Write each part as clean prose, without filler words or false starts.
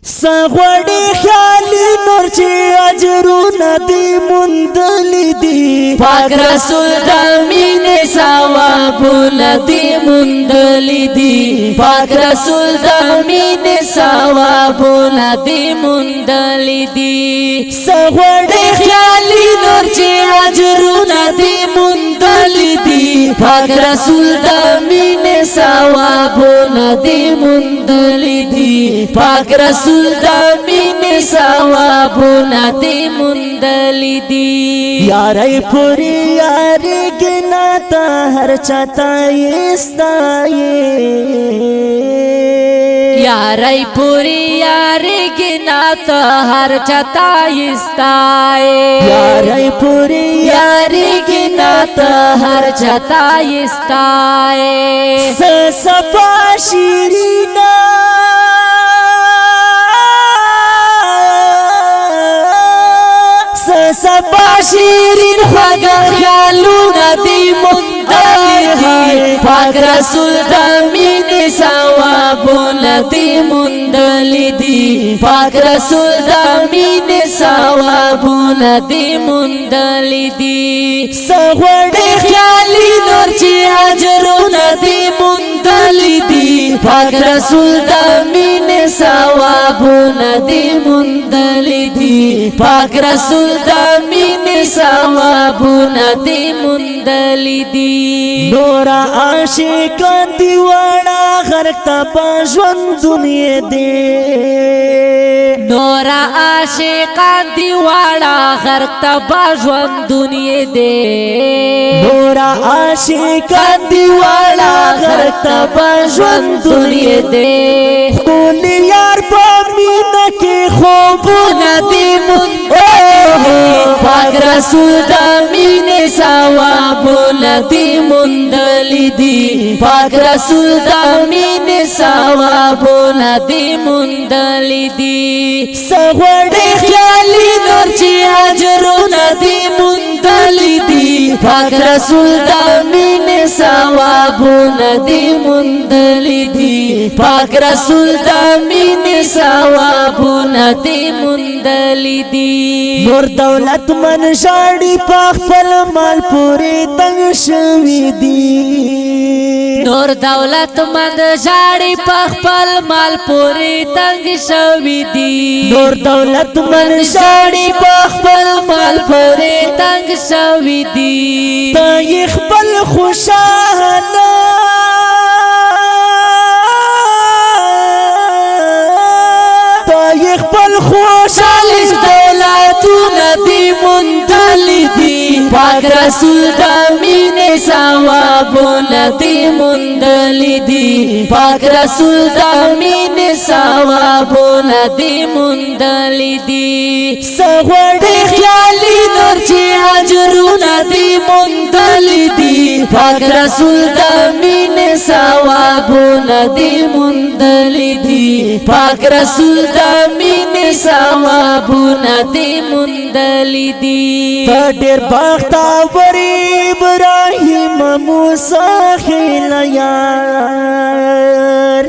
سغوڑی خیالی نور چی اجرون دی مندلی دی پاک رسول دا مین ثوابون دی مندلی دی پاک رسول دا مین ثوابون دی مندلی دی سغوڑی خیالی نور چی اجرون دی مندلی دی پاک رسول دا مین ثوابون دی مندلی دی پاک رسول دا مین ثوابون دی مندلی دی یاری پوری یاری گنا تا ہر چاہتا یاری پوری یاری گنا تا ہر چاہتا یاری پوری یاری گنا تا ہر چاہتا صفا شیرینا صفا شیرین خوگا خیالونا دی مندلی دی پاک رسول دا مین ثوابونا دی مندلی دی پاک رسول دا مین ثوابونا دی مندلی دی سغوڑی خیالی نور چی اجرونا دی مندلی دی پاک رسول دا مین ثوابونا دی مندلی دی پاک رسول دا مین ثوابونا دی مندلی دی نورا عاشقان دیوانا غرق تبا جوان دنیا دی نورا عاشقان دیوانا غرق تبا جوان دنیا دی نورا عاشقان دیوانا غرق تبا جوان دنیا دی خولی یار پا مینا کی خوبونا دی پاک رسول دا مین ثوابونا دی مندلی دی پاک رسول دا مین ثوابونا دی مندلی دی سغوڑی خیالی نور چی اجرونا دی مندلی دی پاک رسول دا مین ثوابونا دی مندلی دی پاک رسول دا مین ثوابونا دی مندلی دی نور دولت من شاڑی پاک پل مال پوری تنگ شوی دی نور دولت مند جاڑی پخپل مال پوری تنگ شوی دی نور دولت من شاڑی پخپل مال پوری تنگ شوی دی تا یخبل خوشانا تا یخبل خوشانا دولتون دی مندلی دی پاک رسول دا مین ثوابونا دی مندلی دی پاک رسول دا مین ثوابونا دی مندلی دی سغوڑی خیالی نور چی اجرونا دی مندلی دی پاک رسول دا مین ثوابونا دی مندلی دی پاک رسول دا مین ثوابونا دی مندلی دی تا دیر باختا وری ابراہیم موسیٰ خیلیار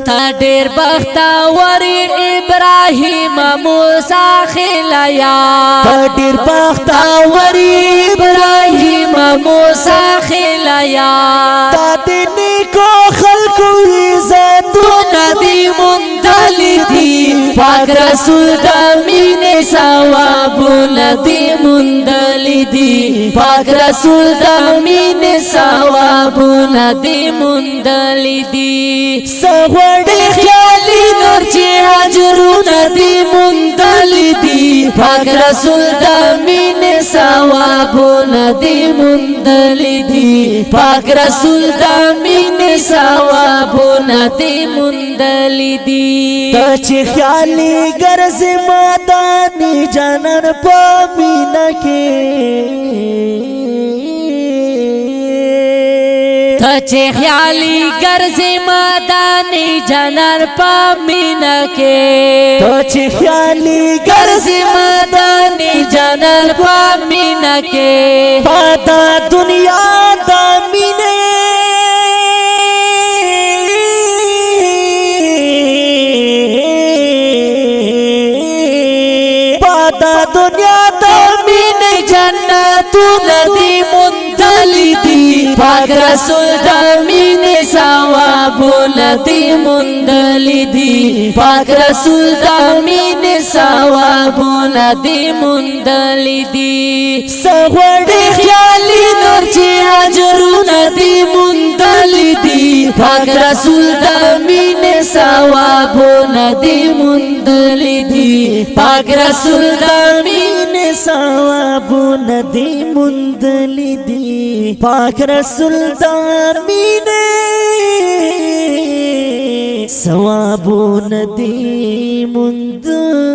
تا دیر بختا وری ابراہیم موسیٰ خیلیار تا دیر باختا وری ابراہیم موسیٰ خیلیار تا دینی کو خلقو عزتون دی مندلی دی پاک رسول دا مین ثوابونا دی مندلی دی پاک رسول دا مین ثوابونا دی مندلی دی سغوڑی خیالی نور چی اجرونا دی مندلی دی پاک رسول دا مین ثوابونا دی مندلی دی پاک رسول دا مین ثوابونا دی مندلی دی تا چی خیالی گرز مادانی جانن پا مینا کی تچے خیالی گرز مادانی جنر پا مینا کے تچے خیالی گرز مادانی جنر پا مینا کے پاتا دنیا دا مینے دنیا د مینې جنتونه دی مندلی دی پاک رسول د مینې ثوابونه دی مندلی دی پاک رسول د مینې ثوابونه دی مندلی دی سغړې خیالي نور چې اجرونه دی مندلی دی پاک رسول د مینې ثوابونه دی مندلی دی پاک رسول د مینې ثوابونه دی مندلی دی پاک رسول د مینې ثوابونه دی مندلی